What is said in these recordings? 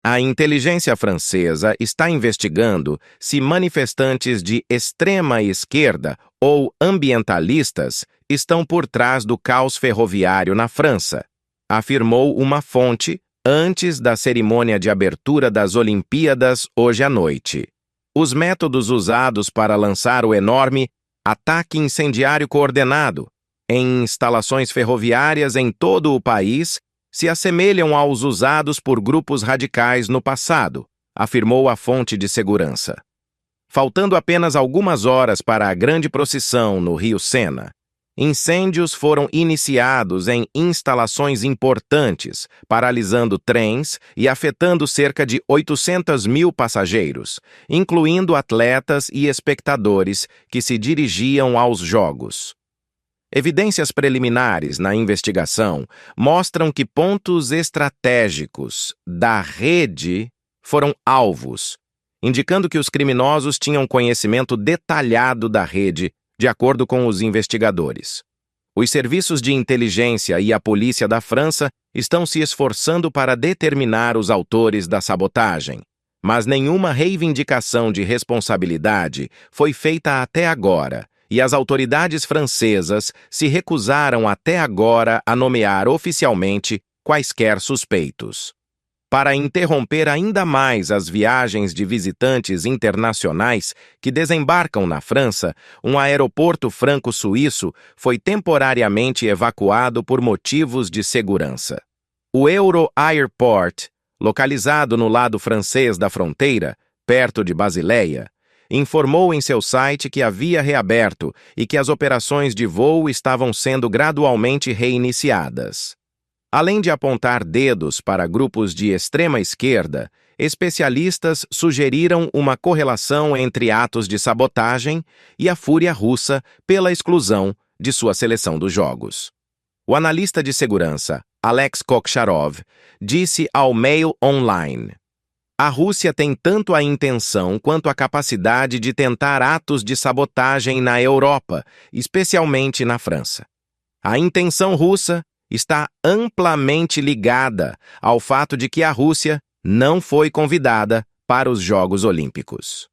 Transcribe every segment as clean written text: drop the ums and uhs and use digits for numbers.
A inteligência francesa está investigando se manifestantes de extrema esquerda ou ambientalistas estão por trás do caos ferroviário na França, afirmou uma fonte antes da cerimônia de abertura das Olimpíadas hoje à noite. Os métodos usados para lançar o enorme ataque incendiário coordenado em instalações ferroviárias em todo o país se assemelham aos usados por grupos radicais no passado, afirmou a fonte de segurança. Faltando apenas algumas horas para a grande procissão no Rio Sena, incêndios foram iniciados em instalações importantes, paralisando trens e afetando cerca de 800 mil passageiros, incluindo atletas e espectadores que se dirigiam aos Jogos. Evidências preliminares na investigação mostram que pontos estratégicos da rede foram alvos, indicando que os criminosos tinham conhecimento detalhado da rede, de acordo com os investigadores. Os serviços de inteligência e a polícia da França estão se esforçando para determinar os autores da sabotagem, mas nenhuma reivindicação de responsabilidade foi feita até agora, e as autoridades francesas se recusaram até agora a nomear oficialmente quaisquer suspeitos. Para interromper ainda mais as viagens de visitantes internacionais que desembarcam na França, um aeroporto franco-suíço foi temporariamente evacuado por motivos de segurança. O Euro Airport, localizado no lado francês da fronteira, perto de Basileia, informou em seu site que havia reaberto e que as operações de voo estavam sendo gradualmente reiniciadas. Além de apontar dedos para grupos de extrema esquerda, especialistas sugeriram uma correlação entre atos de sabotagem e a fúria russa pela exclusão de sua seleção dos Jogos. O analista de segurança, Alex Koksharov, disse ao Mail Online: "A Rússia tem tanto a intenção quanto a capacidade de tentar atos de sabotagem na Europa, especialmente na França. A intenção russa está amplamente ligada ao fato de que a Rússia não foi convidada para os Jogos Olímpicos."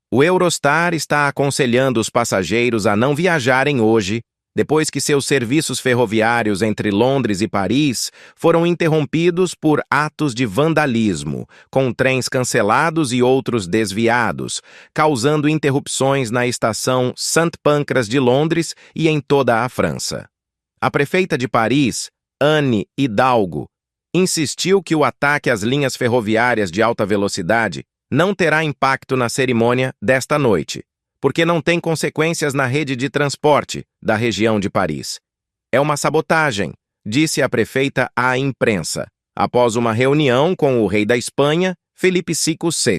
O Eurostar está aconselhando os passageiros a não viajarem hoje, depois que seus serviços ferroviários entre Londres e Paris foram interrompidos por atos de vandalismo, com trens cancelados e outros desviados, causando interrupções na estação St. Pancras de Londres e em toda a França. A prefeita de Paris, Anne Hidalgo, insistiu que o ataque às linhas ferroviárias de alta velocidade não terá impacto na cerimônia desta noite, porque não tem consequências na rede de transporte da região de Paris. É uma sabotagem, disse a prefeita à imprensa, após uma reunião com o rei da Espanha, Felipe VI.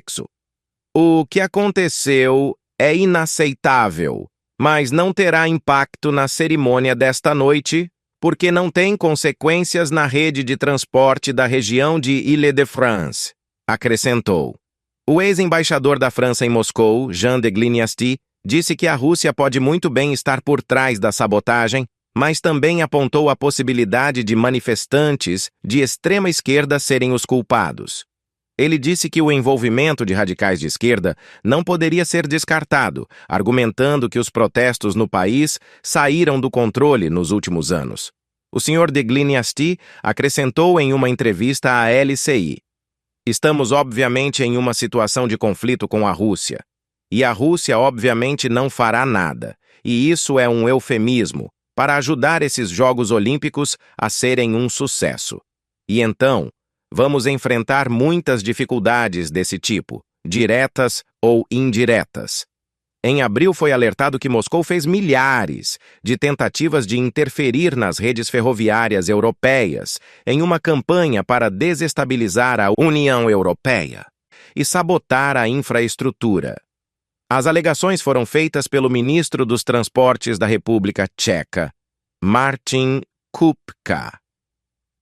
O que aconteceu é inaceitável, mas não terá impacto na cerimônia desta noite, porque não tem consequências na rede de transporte da região de Île-de-France, acrescentou. O ex-embaixador da França em Moscou, Jean de Gliniasti, disse que a Rússia pode muito bem estar por trás da sabotagem, mas também apontou a possibilidade de manifestantes de extrema esquerda serem os culpados. Ele disse que o envolvimento de radicais de esquerda não poderia ser descartado, argumentando que os protestos no país saíram do controle nos últimos anos. O Sr. de Gliniasti acrescentou em uma entrevista à LCI: "Estamos obviamente em uma situação de conflito com a Rússia, e a Rússia obviamente não fará nada, e isso é um eufemismo para ajudar esses Jogos Olímpicos a serem um sucesso. E então, vamos enfrentar muitas dificuldades desse tipo, diretas ou indiretas." Em abril foi alertado que Moscou fez milhares de tentativas de interferir nas redes ferroviárias europeias em uma campanha para desestabilizar a União Europeia e sabotar a infraestrutura. As alegações foram feitas pelo ministro dos Transportes da República Tcheca, Martin Kupka,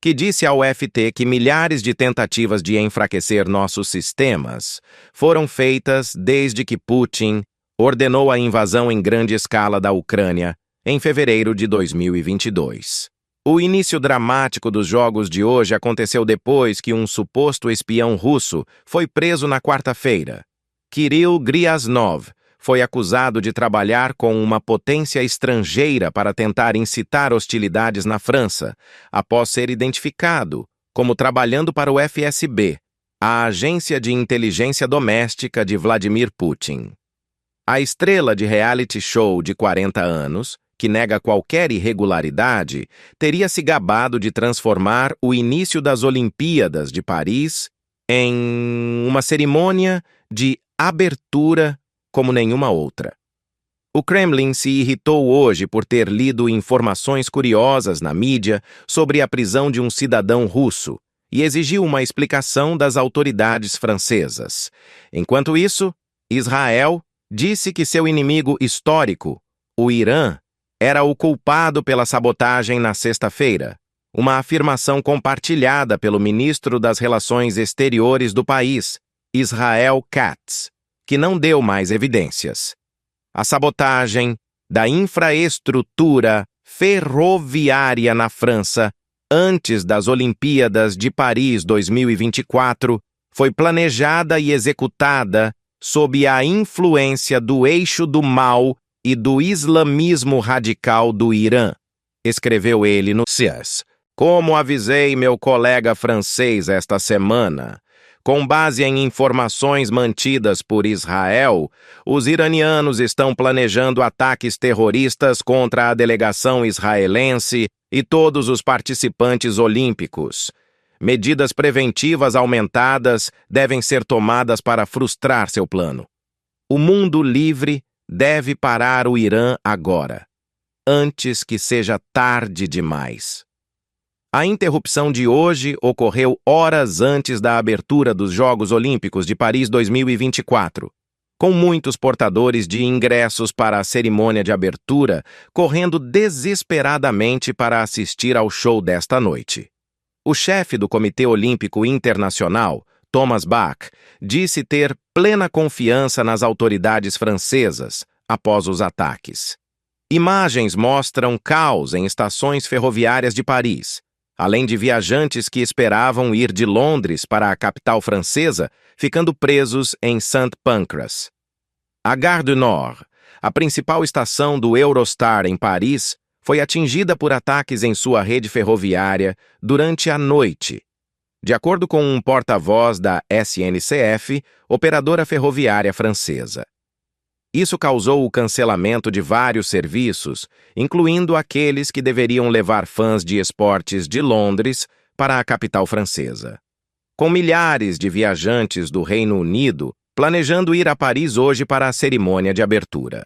que disse ao FT que milhares de tentativas de enfraquecer nossos sistemas foram feitas desde que Putin ordenou a invasão em grande escala da Ucrânia em fevereiro de 2022. O início dramático dos jogos de hoje aconteceu depois que um suposto espião russo foi preso na quarta-feira. Kirill Gryazov foi acusado de trabalhar com uma potência estrangeira para tentar incitar hostilidades na França, após ser identificado como trabalhando para o FSB, a agência de inteligência doméstica de Vladimir Putin. A estrela de reality show de 40 anos, que nega qualquer irregularidade, teria se gabado de transformar o início das Olimpíadas de Paris em uma cerimônia de abertura como nenhuma outra. O Kremlin se irritou hoje por ter lido informações curiosas na mídia sobre a prisão de um cidadão russo e exigiu uma explicação das autoridades francesas. Enquanto isso, Israel disse que seu inimigo histórico, o Irã, era o culpado pela sabotagem na sexta-feira, uma afirmação compartilhada pelo ministro das Relações Exteriores do país, Israel Katz, que não deu mais evidências. A sabotagem da infraestrutura ferroviária na França antes das Olimpíadas de Paris 2024 foi planejada e executada sob a influência do eixo do mal e do islamismo radical do Irã, escreveu ele no CIAS. Como avisei meu colega francês esta semana, com base em informações mantidas por Israel, os iranianos estão planejando ataques terroristas contra a delegação israelense e todos os participantes olímpicos. Medidas preventivas aumentadas devem ser tomadas para frustrar seu plano. O mundo livre deve parar o Irã agora, antes que seja tarde demais. A interrupção de hoje ocorreu horas antes da abertura dos Jogos Olímpicos de Paris 2024, com muitos portadores de ingressos para a cerimônia de abertura correndo desesperadamente para assistir ao show desta noite. O chefe do Comitê Olímpico Internacional, Thomas Bach, disse ter plena confiança nas autoridades francesas após os ataques. Imagens mostram caos em estações ferroviárias de Paris, além de viajantes que esperavam ir de Londres para a capital francesa, ficando presos em St. Pancras. A Gare du Nord, a principal estação do Eurostar em Paris, foi atingida por ataques em sua rede ferroviária durante a noite, de acordo com um porta-voz da SNCF, operadora ferroviária francesa. Isso causou o cancelamento de vários serviços, incluindo aqueles que deveriam levar fãs de esportes de Londres para a capital francesa. Com milhares de viajantes do Reino Unido planejando ir a Paris hoje para a cerimônia de abertura.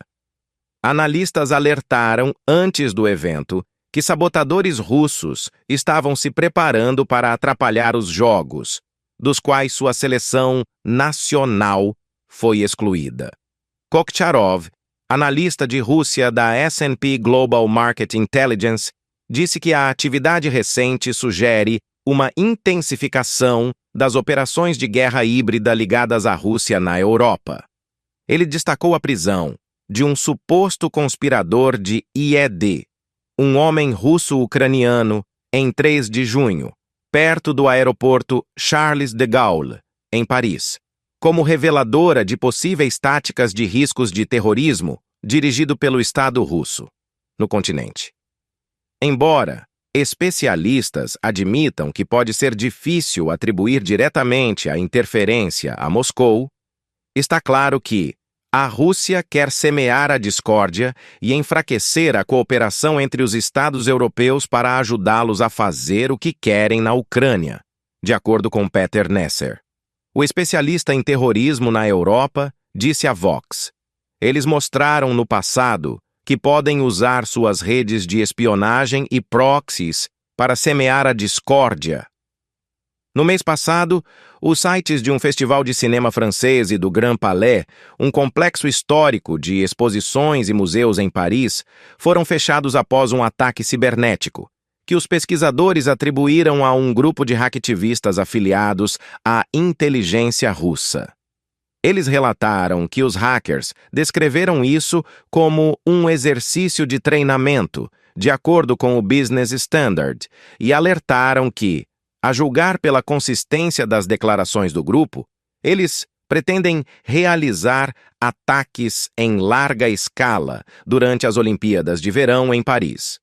Analistas alertaram antes do evento que sabotadores russos estavam se preparando para atrapalhar os jogos, dos quais sua seleção nacional foi excluída. Kokcharov, analista de Rússia da S&P Global Market Intelligence, disse que a atividade recente sugere uma intensificação das operações de guerra híbrida ligadas à Rússia na Europa. Ele destacou a prisão de um suposto conspirador de IED, um homem russo-ucraniano, em 3 de junho, perto do aeroporto Charles de Gaulle, em Paris, como reveladora de possíveis táticas de riscos de terrorismo dirigido pelo Estado russo, no continente. Embora especialistas admitam que pode ser difícil atribuir diretamente a interferência a Moscou, está claro que a Rússia quer semear a discórdia e enfraquecer a cooperação entre os Estados europeus para ajudá-los a fazer o que querem na Ucrânia, de acordo com Peter Nesser. O especialista em terrorismo na Europa disse à Vox: eles mostraram no passado que podem usar suas redes de espionagem e proxies para semear a discórdia. No mês passado, os sites de um festival de cinema francês e do Grand Palais, um complexo histórico de exposições e museus em Paris, foram fechados após um ataque cibernético, que os pesquisadores atribuíram a um grupo de hacktivistas afiliados à inteligência russa. Eles relataram que os hackers descreveram isso como um exercício de treinamento, de acordo com o Business Standard, e alertaram que, a julgar pela consistência das declarações do grupo, eles pretendem realizar ataques em larga escala durante as Olimpíadas de Verão em Paris.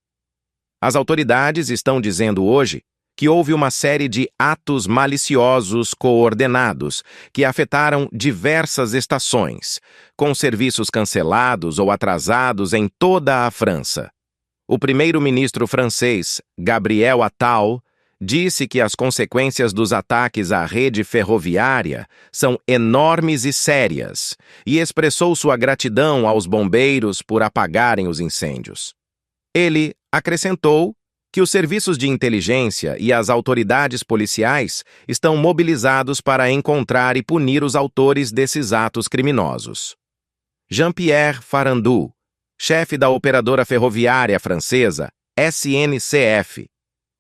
As autoridades estão dizendo hoje que houve uma série de atos maliciosos coordenados que afetaram diversas estações, com serviços cancelados ou atrasados em toda a França. O primeiro-ministro francês, Gabriel Attal, disse que as consequências dos ataques à rede ferroviária são enormes e sérias e expressou sua gratidão aos bombeiros por apagarem os incêndios. Ele acrescentou que os serviços de inteligência e as autoridades policiais estão mobilizados para encontrar e punir os autores desses atos criminosos. Jean-Pierre Farandou, chefe da operadora ferroviária francesa SNCF,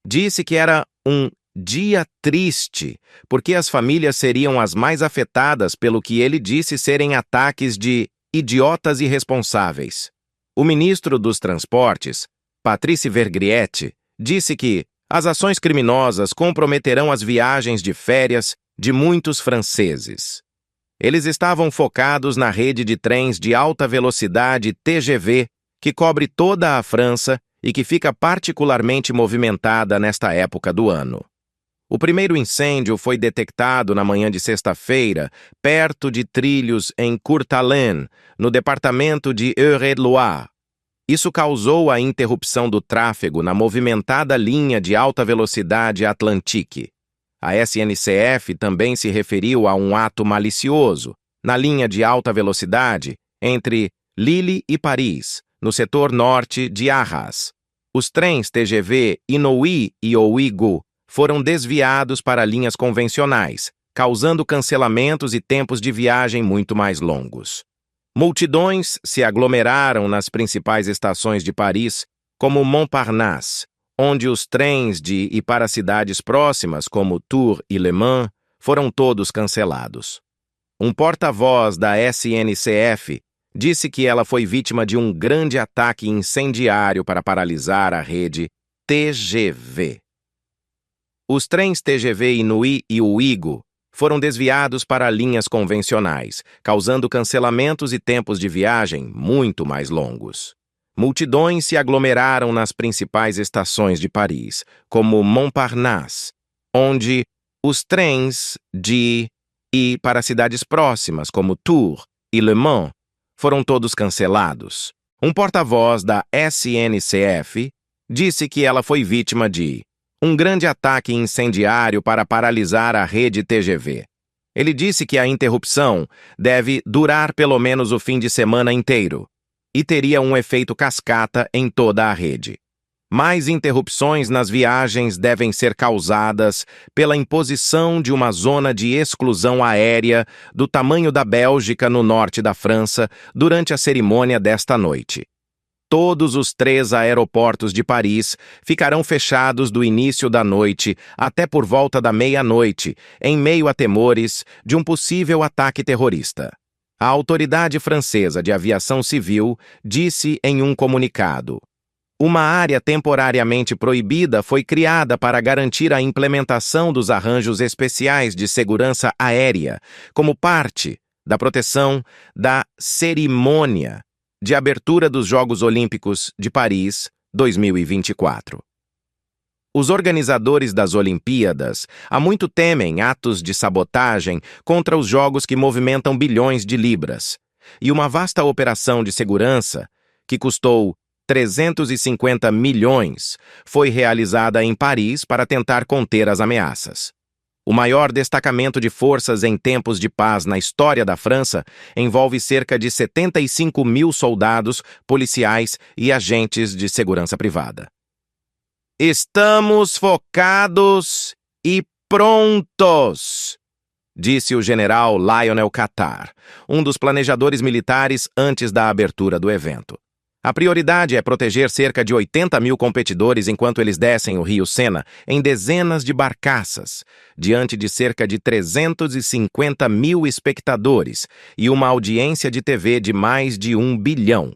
disse que era um dia triste, porque as famílias seriam as mais afetadas pelo que ele disse serem ataques de idiotas irresponsáveis. O ministro dos Transportes, Patrice Vergriete, disse que as ações criminosas comprometerão as viagens de férias de muitos franceses. Eles estavam focados na rede de trens de alta velocidade TGV, que cobre toda a França e que fica particularmente movimentada nesta época do ano. O primeiro incêndio foi detectado na manhã de sexta-feira, perto de trilhos em Courtalain, no departamento de Eure-et-Loir. Isso causou a interrupção do tráfego na movimentada linha de alta velocidade Atlantique. A SNCF também se referiu a um ato malicioso na linha de alta velocidade entre Lille e Paris, no setor norte de Arras. Os trens TGV Inouï e Ouigo foram desviados para linhas convencionais, causando cancelamentos e tempos de viagem muito mais longos. Multidões se aglomeraram nas principais estações de Paris, como Montparnasse, onde os trens de e para cidades próximas, como Tours e Le Mans, foram todos cancelados. Um porta-voz da SNCF disse que ela foi vítima de um grande ataque incendiário para paralisar a rede TGV. Os trens TGV Inouï e Ouigo foram desviados para linhas convencionais, causando cancelamentos e tempos de viagem muito mais longos. Multidões se aglomeraram nas principais estações de Paris, como Montparnasse, onde os trens de e para cidades próximas, como Tours e Le Mans, foram todos cancelados. Um porta-voz da SNCF disse que ela foi vítima de um grande ataque incendiário para paralisar a rede TGV. Ele disse que a interrupção deve durar pelo menos o fim de semana inteiro e teria um efeito cascata em toda a rede. Mais interrupções nas viagens devem ser causadas pela imposição de uma zona de exclusão aérea do tamanho da Bélgica no norte da França durante a cerimônia desta noite. Todos os 3 aeroportos de Paris ficarão fechados do início da noite até por volta da meia-noite, em meio a temores de um possível ataque terrorista. A Autoridade Francesa de Aviação Civil disse em um comunicado: uma área temporariamente proibida foi criada para garantir a implementação dos arranjos especiais de segurança aérea, como parte da proteção da cerimônia de abertura dos Jogos Olímpicos de Paris 2024. Os organizadores das Olimpíadas há muito temem atos de sabotagem contra os jogos que movimentam bilhões de libras, e uma vasta operação de segurança, que custou 350 milhões, foi realizada em Paris para tentar conter as ameaças. O maior destacamento de forças em tempos de paz na história da França envolve cerca de 75 mil soldados, policiais e agentes de segurança privada. Estamos focados e prontos, disse o general Lionel Qatar, um dos planejadores militares antes da abertura do evento. A prioridade é proteger cerca de 80 mil competidores enquanto eles descem o rio Sena em dezenas de barcaças, diante de cerca de 350 mil espectadores e uma audiência de TV de mais de 1 bilhão.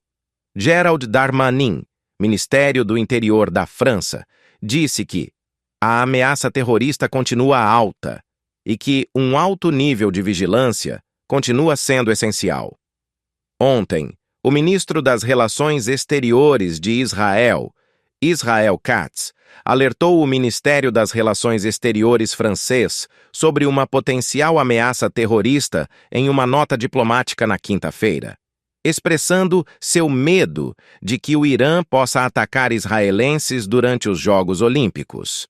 Gérald Darmanin, Ministério do Interior da França, disse que a ameaça terrorista continua alta e que um alto nível de vigilância continua sendo essencial. Ontem, o ministro das Relações Exteriores de Israel, Israel Katz, alertou o Ministério das Relações Exteriores francês sobre uma potencial ameaça terrorista em uma nota diplomática na quinta-feira, expressando seu medo de que o Irã possa atacar israelenses durante os Jogos Olímpicos.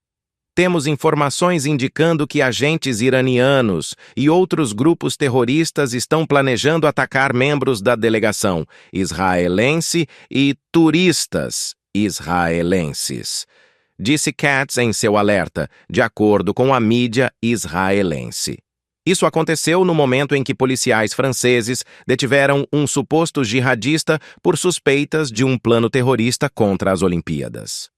Temos informações indicando que agentes iranianos e outros grupos terroristas estão planejando atacar membros da delegação israelense e turistas israelenses, disse Katz em seu alerta, de acordo com a mídia israelense. Isso aconteceu no momento em que policiais franceses detiveram um suposto jihadista por suspeitas de um plano terrorista contra as Olimpíadas.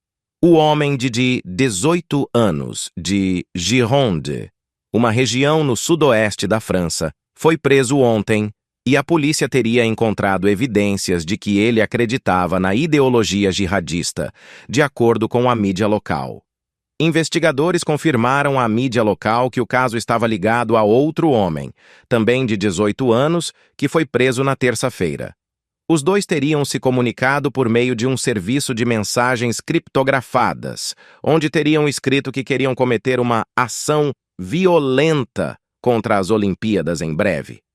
O homem de 18 anos, de Gironde, uma região no sudoeste da França, foi preso ontem e a polícia teria encontrado evidências de que ele acreditava na ideologia jihadista, de acordo com a mídia local. Investigadores confirmaram à mídia local que o caso estava ligado a outro homem, também de 18 anos, que foi preso na terça-feira. Os dois teriam se comunicado por meio de um serviço de mensagens criptografadas, onde teriam escrito que queriam cometer uma ação violenta contra as Olimpíadas em breve.